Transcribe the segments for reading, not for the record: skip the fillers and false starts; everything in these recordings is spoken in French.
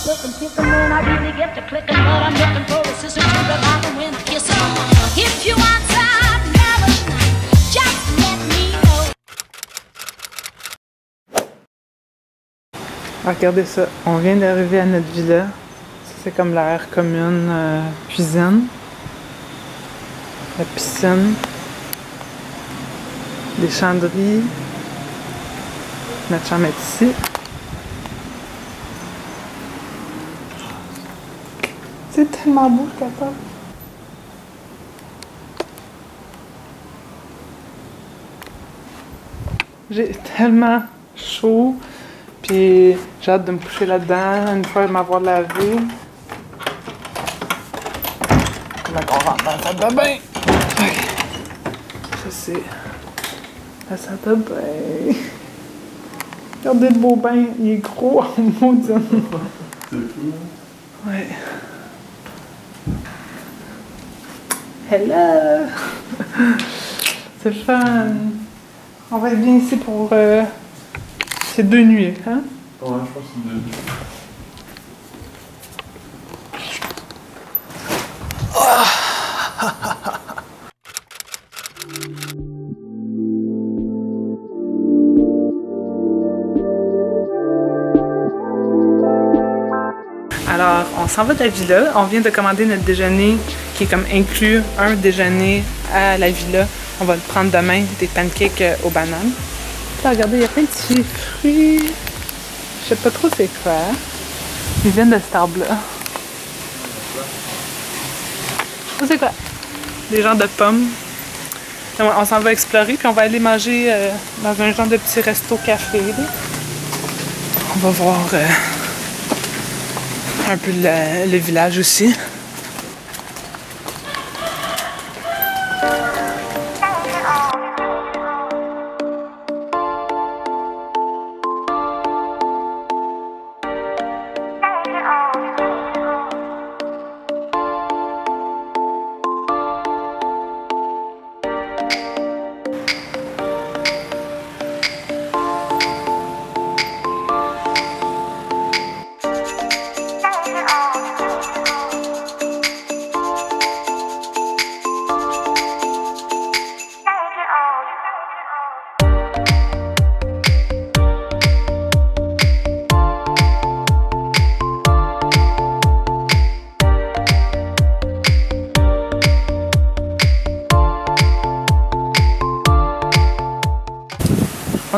looking, picking when I really get to clicking, but I'm looking for a sister to revive and when I kiss her. If you want some melon, just let me know. Regardez ça, on vient d'arriver à notre villa. C'est comme l'aire commune, cuisine, la piscine, les chandeliers. Notre chambre est ici. C'est tellement beau, le capot. J'ai tellement chaud, puis j'ai hâte de me coucher là-dedans une fois m'avoir lavé. Comment on rentre dans la salle de bain? Ok. Ça, c'est la salle de bain. Regardez le beau bain, il est gros en maudit. C'est fou. Ouais. Hello! C'est fun! On va être bien ici pour ces 2 nuits, hein? Ouais, je pense que c'est 2 nuits. Alors, on s'en va de la villa. On vient de commander notre déjeuner qui est comme inclus un déjeuner à la villa. On va le prendre demain, des pancakes aux bananes. Là, regardez, il y a plein de petits fruits. Je sais pas trop c'est quoi. Ils viennent de cet arbre-là. C'est quoi? Des genres de pommes. On s'en va explorer, puis on va aller manger dans un genre de petit resto-café. On va voir un peu le village aussi.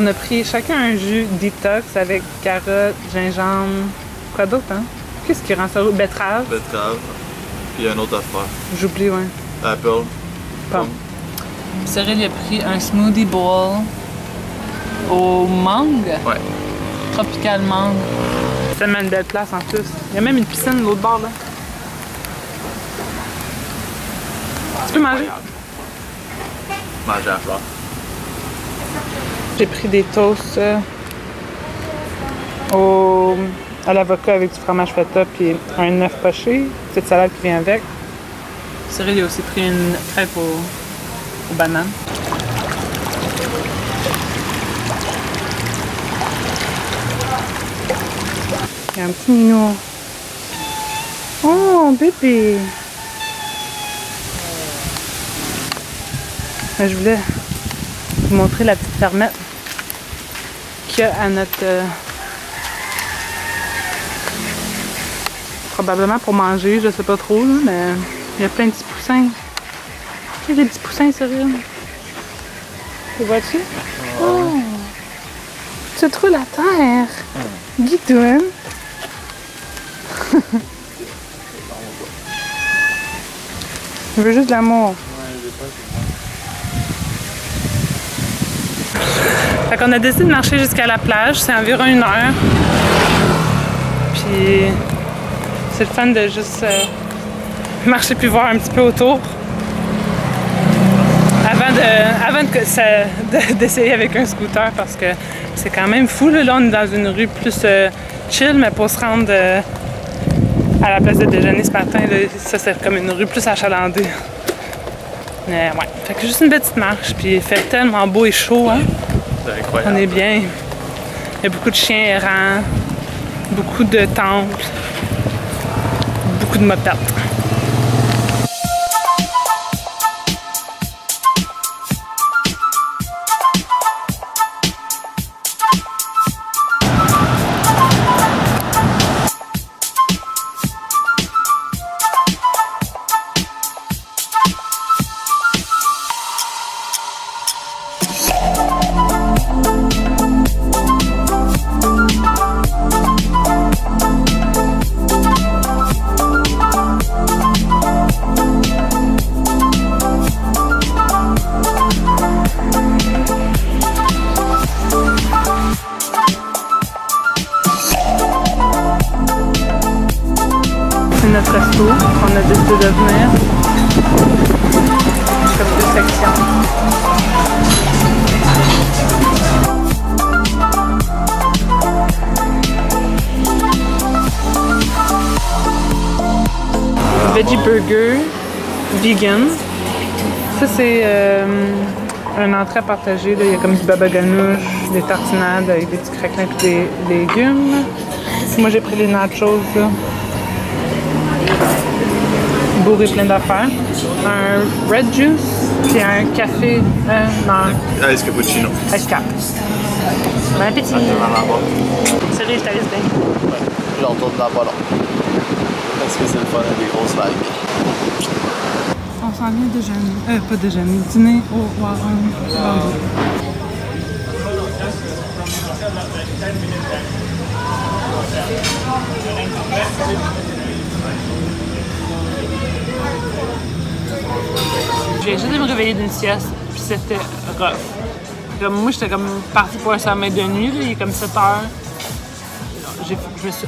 On a pris chacun un jus détox avec carottes, gingembre, quoi d'autre, hein? Qu'est-ce qui rend ça? Betterave? Betterave. Puis un autre affaire. J'oublie, ouais. Apple. Pomme. Cyril a pris un smoothie bowl au mangue. Ouais. Tropical mangue. C'est tellement une belle place en plus. Il y a même une piscine de l'autre bord, là. Tu peux manger? Manger à la fleur. J'ai pris des toasts à l'avocat avec du fromage feta puis un œuf poché, petite salade qui vient avec. Cyril a aussi pris une crêpe aux bananes. Il y a un petit minou. Oh, bébé! Mais je voulais vous montrer la petite fermette qu'il y a à notre... probablement pour manger, je sais pas trop, là, mais il y a plein de petits poussins. Il y a des petits poussins, sérieux. Les vois-tu? Oh! Tu trouves la terre! Guidoune! Je veux juste de l'amour. Fait qu'on a décidé de marcher jusqu'à la plage, c'est environ 1 heure. Puis c'est le fun de juste marcher puis voir un petit peu autour. Avant d'essayer avec un scooter parce que c'est quand même fou. Là, on est dans une rue plus chill, mais pour se rendre à la place de déjeuner ce matin, là, ça c'est comme une rue plus achalandée. Mais ouais, fait que juste une petite marche, puis il fait tellement beau et chaud, hein? C'est incroyable. On est bien. Il y a beaucoup de chiens errants. beaucoup de temples, beaucoup de mopettes. Notre resto, on a décidé de venir. Comme 2 sections. Veggie burger, vegan. Ça c'est un entrée partagé. Là. Il y a comme du baba ganoush, des tartinades avec des petits craquelins et des légumes. Moi j'ai pris les nachos. Là. Bourré plein d'affaires. Un red juice, puis un café. Non. Ice cappuccino. Ice cap. Bon appétit! Salut, je t'avais bien. Ouais, j'en retourne dans pas long. Parce que c'est le fun avec des grosses vagues. On s'en vient déjeuner. Pas déjeuner, dîner au Warren Landau. J'ai essayé de me réveiller d'une sieste, puis c'était rough. Comme moi, j'étais comme partie pour un sommeil de nuit, là, il est comme 7 heures.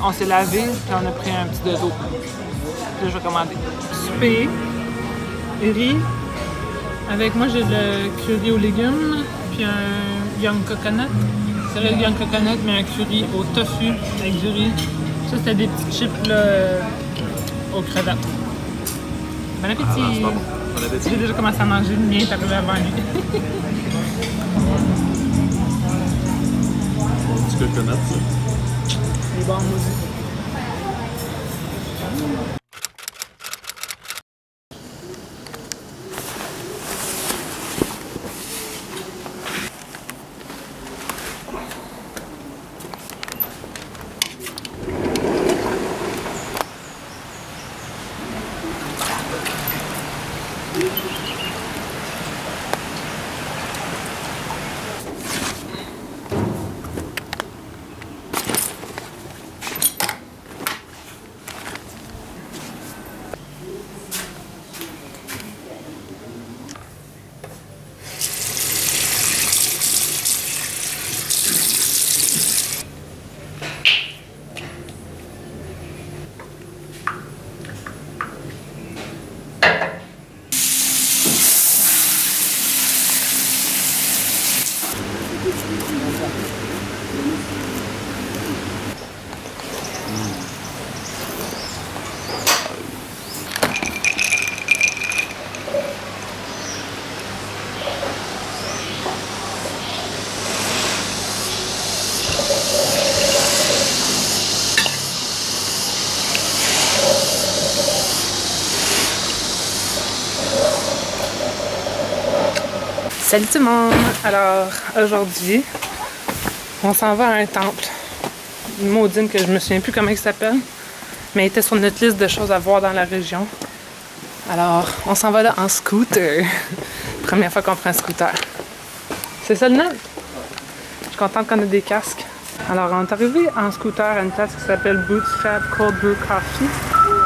On s'est lavé, puis on a pris un petit dodo. Là, je vais commander. Souper, riz. Avec moi, j'ai le curry aux légumes, puis un young coconut. C'est le young coconut, mais un curry au tofu avec du riz. Ça, c'était des petits chips là, aux crevettes. Bon appétit! Ah, c'est pas bon. Bon appétit. J'ai déjà commencé à manger, le mien est arrivé avant lui. Bon petit coconut, ça. Il est bon, maudit. Salut tout le monde! Alors, aujourd'hui, on s'en va à un temple. Une maudine que je me souviens plus comment il s'appelle, mais il était sur notre liste de choses à voir dans la région. Alors, on s'en va là en scooter. Première fois qu'on prend un scooter. C'est ça le nom? Je suis contente qu'on ait des casques. Alors, on est arrivé en scooter à une place qui s'appelle Bootstrap Cold Brew Coffee,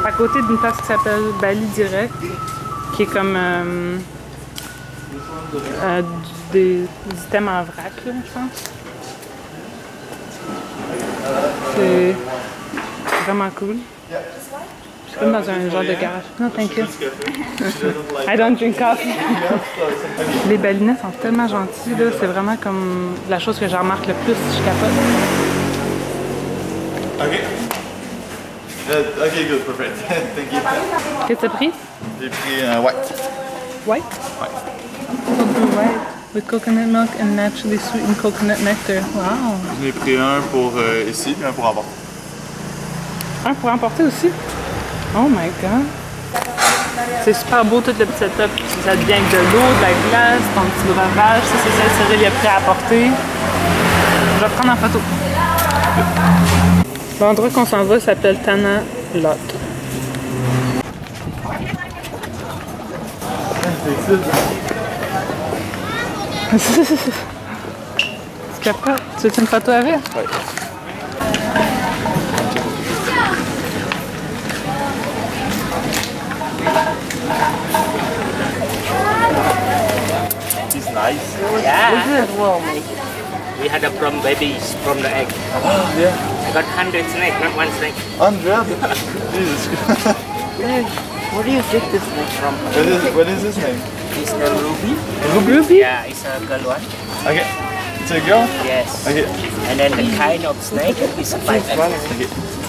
à côté d'une place qui s'appelle Bali Direct, qui est comme des items en vrac, là, je pense. C'est vraiment cool. Je suis comme dans un genre de garage. Non, thank you. I don't drink coffee. Les balinais sont tellement gentils, là. C'est vraiment comme la chose que j'en remarque le plus, je capote. Ok. Ok, good, perfect. Thank you. Qu'est-ce que t'as pris? J'ai pris un white. White? Ouais. Cold brew white with coconut milk and naturally sweetened coconut nectar. Wow! J'en ai pris un pour ici et un pour avoir. Un pour emporter aussi. Oh my god. C'est super beau tout le petit setup. Ça devient avec de l'eau, de la glace, ton petit breuvage. Ça, c'est ça, Cyril est prêt à apporter. Je vais prendre en photo. L'endroit qu'on s'en va s'appelle Tana Lot. Tu capotes? Tu veux une photo avec? Oui. It's nice. Yeah. We had a from babies from the egg. Oh, yeah. I got 100 snake, not one snake. 100? Jesus. Where do you get this snake from? What is his name? It's the ruby. Ruby? Yeah, it's a girl one. Okay. It's a girl? Yes. Okay. And then the kind of snake is a python.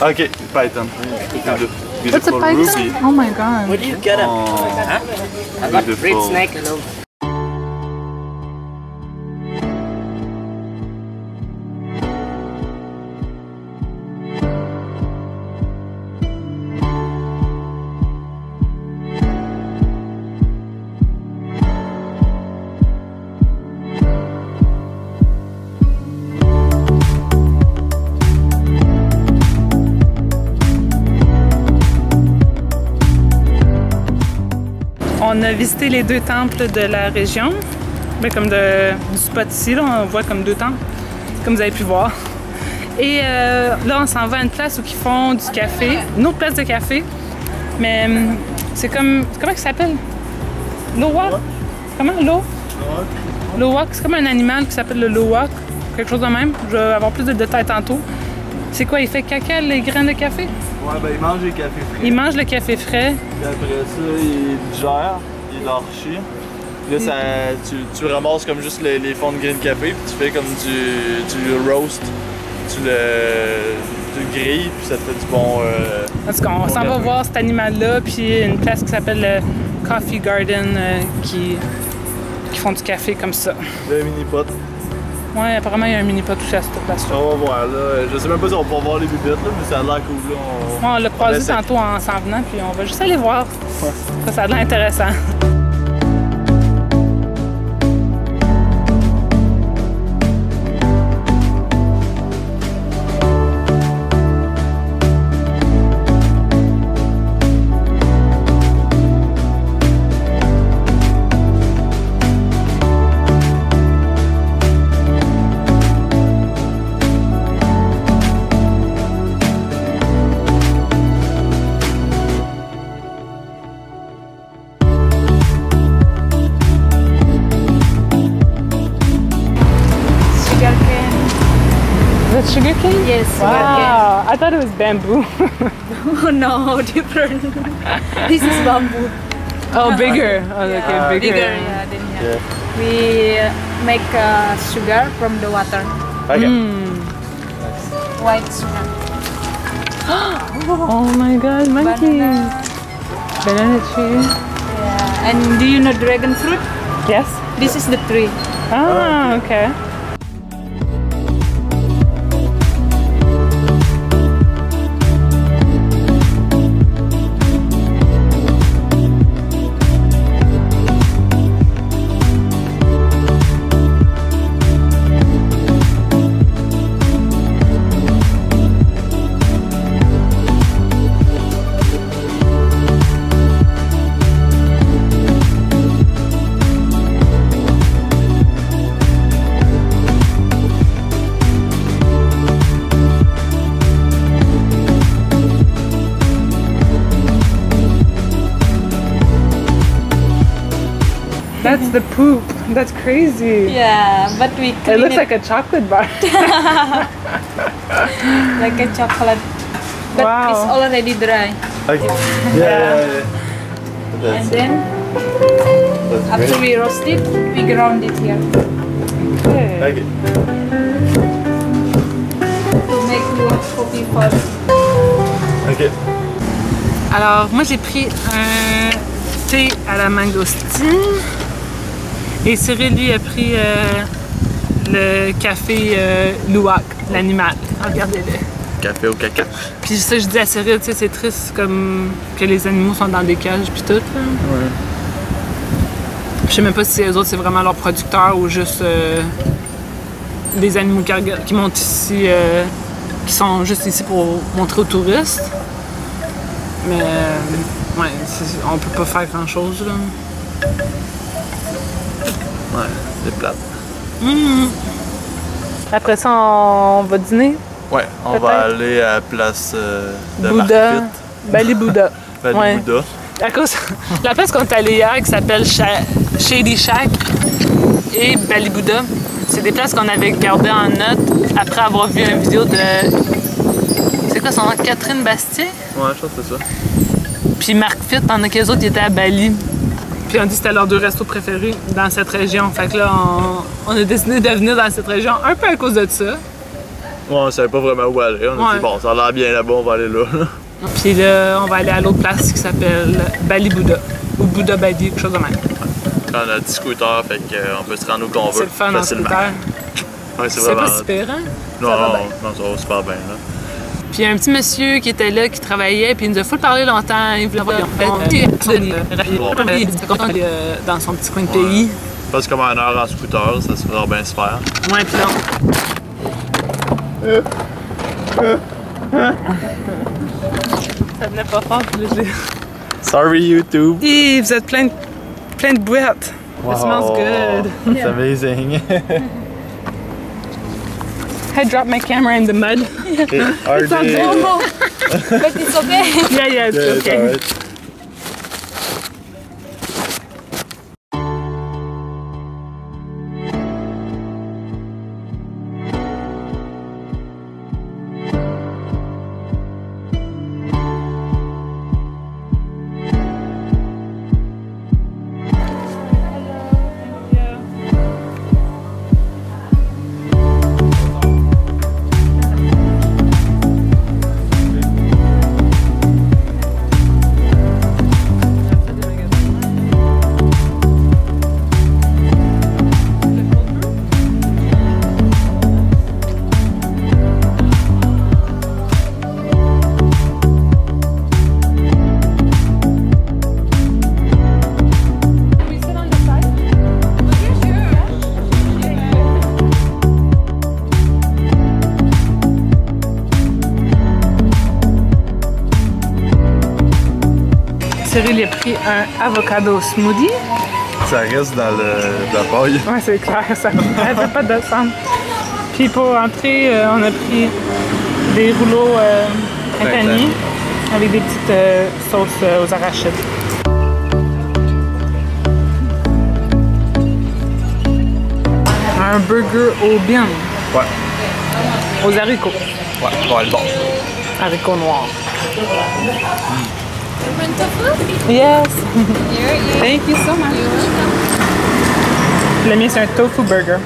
Okay, python. What's a Beautiful python? ruby. Oh my god. Where do you get them? Oh. Huh? I got red Beautiful. snake alone. On a visité les deux temples de la région, ben, comme du spot ici, là, on voit comme deux temples, comme vous avez pu voir. Et là, on s'en va à une place où ils font du café, une autre place de café, mais c'est comme, comment ça s'appelle? Lowak? Comment? Lowak, c'est comme un animal qui s'appelle le lowak, quelque chose de même. Je vais avoir plus de détails tantôt. C'est quoi, il fait caca les graines de café? Ouais, ben il mange les cafés frais. Il mange le café frais. Puis après ça, il digère, il l'archie. Là, ça, tu ramasses comme juste les fonds de graines de café, puis tu fais comme du roast. Tu le grilles, puis ça te fait du bon. Parce qu'on s'en va voir cet animal-là, puis une place qui s'appelle le Coffee Garden qui font du café comme ça. Le mini-pot. Ouais, apparemment, il y a un mini-pot aussi à cette place-là. On va voir là. Je sais même pas si on va pouvoir voir les bibittes, là, mais ça a l'air cool là. On l'a croisé essaie. tantôt en s'en venant, puis on va juste aller voir. Ça a l'air intéressant. Is it sugar cane? Yes, Wow, I thought it was bamboo. Oh no, different. This is bamboo. Oh, bigger. Oh, okay, bigger. Bigger, yeah. Then, yeah. We make sugar from the water. Ok. White sugar. Oh my god, monkey. Banana tree. Yeah. And do you know dragon fruit? Yes? This is the tree. Ah, okay. That's the poop. That's crazy. Yeah, but we It clean looks like a chocolate bar. like a chocolate. But Wow. it's already dry. Ok. Yeah. And then That's after great. we roast it, we ground it here Okay. Ok. to make hot coffee first. Ok. Alors, moi j'ai pris un thé à la mangoustine et Cyril lui a pris le café Luwak, l'animal. Regardez-le. Café au caca. Puis ça, je dis à Cyril, tu sais, c'est triste comme que les animaux sont dans des cages puis tout. Là. Ouais. Je sais même pas si les autres, c'est vraiment leurs producteurs ou juste des animaux qui montent ici, qui sont juste ici pour montrer aux touristes. Mais, ouais, on peut pas faire grand-chose, là. Ouais, c'est plate. Après ça, on va dîner. Ouais, on Peut-être. va aller à la place de Bouddha. Marquette. Bali Bouddha. Bali Ouais. Bouddha. À cause, la place qu'on est allé hier qui s'appelle Shady Shack et Bali Bouddha, c'est des places qu'on avait gardées en note après avoir vu une vidéo de. C'est quoi son nom? Catherine Bastier? Ouais, je pense que c'est ça. Puis Marc Fitt, pendant que les autres ils étaient à Bali. Puis on dit que c'était leurs 2 restos préférés dans cette région. Fait que là, on a décidé de venir dans cette région un peu à cause de ça. Ouais, on savait pas vraiment où aller. On a Ouais. dit, bon, ça a l'air bien là-bas, on va aller là. Puis là, on va aller à l'autre place qui s'appelle Bali Bouddha. Ou Bouddha Bali, quelque chose de même. On a 10 scooters, fait qu'on peut se rendre où qu'on veut. C'est le fun en facilement. scooter. Ouais, c'est C'est vraiment. pas super, hein? Non, Ça va non, bien. non, ça va super bien là. Puis il y a un petit monsieur qui était là, qui travaillait, puis il nous a full parlé longtemps. Il voulait voir dans son petit coin de pays. Passe comme 1 heure en scooter, ça se fera bien se faire. Ouais, puis là. Ça venait pas fort, puis là, je l'ai. Sorry YouTube! Hi, vous êtes plein de boîtes. It smells good. It's amazing! I dropped my camera in the mud. RJ! But it's okay. Yeah, yeah, it's It's okay. alright. Cyril a pris un avocado smoothie. Ça reste dans la paille. Ouais, c'est clair, ça n'arrête pas de descendre. Puis pour entrer, on a pris des rouleaux printaniers avec des petites sauces aux arachides. Un burger au bien, Ouais, aux haricots, ouais, ouais, bon. haricots noirs. Yes! Thank you so much! Le mien, c'est un tofu burger.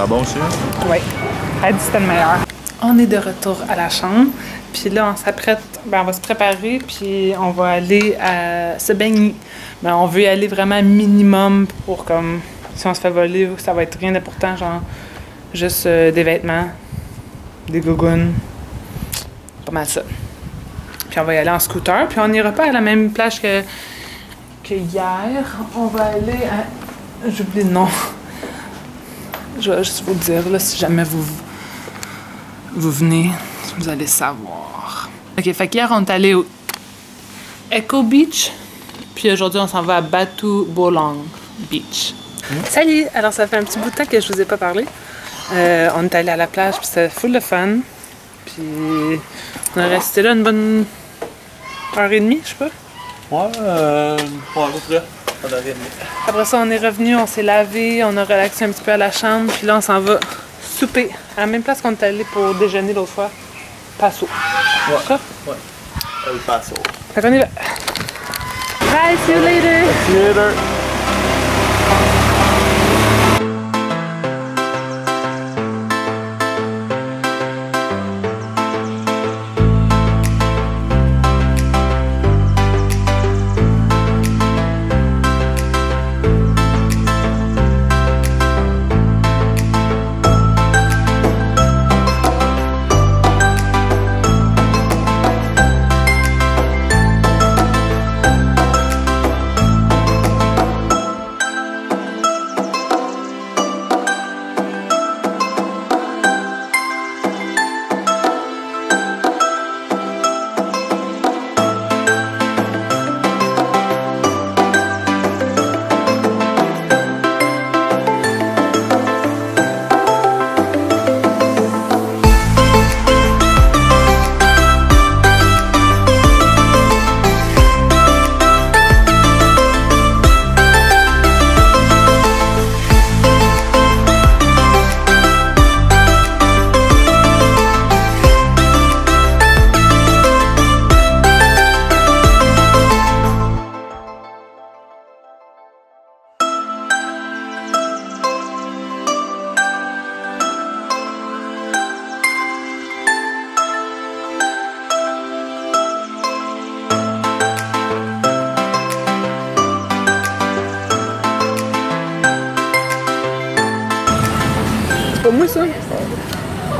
Bon aussi. Oui, elle dit que c'était le meilleur. On est de retour à la chambre, puis là, on s'apprête, on va se préparer, puis on va aller se baigner. Mais on veut y aller vraiment minimum pour comme, si on se fait voler, ça va être rien d'important, genre juste des vêtements, des gougounes, pas mal ça. Puis on va y aller en scooter, puis on n'ira pas à la même plage que hier. On va aller à... J'oublie le nom. Je vais juste vous le dire, là, si jamais vous venez, vous allez savoir. OK, fait qu'hier, on est allé au Echo Beach, puis aujourd'hui, on s'en va à Batu Bolang Beach. Salut! Alors, ça fait un petit bout de temps que je vous ai pas parlé. On est allé à la plage, puis c'était full de fun. Puis on est resté là une bonne heure et demie, je sais pas. Ouais, à peu près. Après ça, on est revenu, on s'est lavé, on a relaxé un petit peu à la chambre, puis là, on s'en va souper à la même place qu'on est allé pour déjeuner l'autre fois. Paso. Ouais. Ça? Ouais. El Paso. Fait qu'on y va. Bye, see you later! See you later.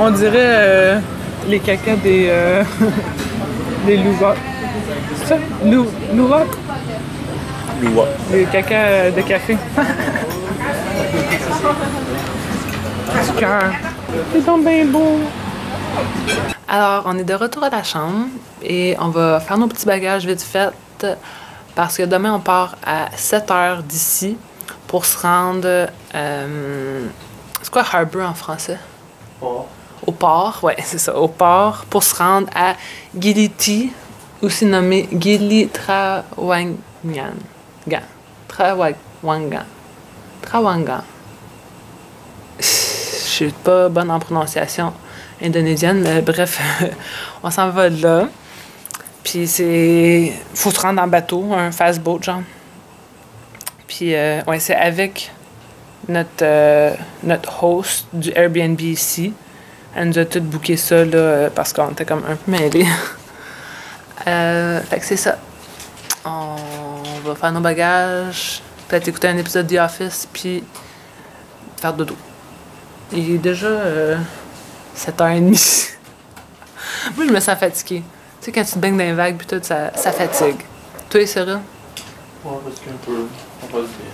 On dirait les cacas des des louvoks. C'est ça? Louvoks? Loua. Les cacas de café. Du cœur. C'est donc bien beau. Alors, on est de retour à la chambre et on va faire nos petits bagages vite fait parce que demain, on part à 7 heures d'ici pour se rendre... c'est quoi Harbour en français? Port. Au port, ouais, c'est ça, au port, pour se rendre à Giliti, aussi nommé Gili Trawangan. Trawangan. Je suis pas bonne en prononciation indonésienne, mais bref, on s'en va là. Puis c'est... faut se rendre en bateau, un fast boat, genre. Puis, ouais, c'est avec notre host du Airbnb ici. Elle nous a tout booké ça, là, parce qu'on était comme un peu mêlés. Fait que c'est ça. On va faire nos bagages, peut-être écouter un épisode de The Office, puis faire dodo. Il est déjà 7h30. Moi, je me sens fatiguée. Tu sais, quand tu te baignes dans les vagues, puis tout, ça fatigue. Toi, Sarah? Ouais, parce qu'un peu. On va se dire.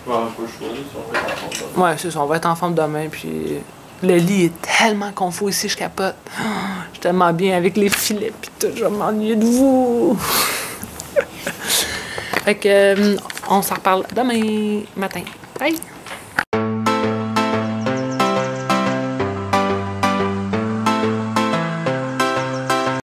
On va un peu choisir si on va être en forme demain. Ouais, c'est ça. On va être en forme demain, puis le lit est tellement confort ici, je capote. Oh, je suis tellement bien avec les filets, puis tout. Je vais m'ennuyer de vous. Fait que, on s'en reparle demain matin.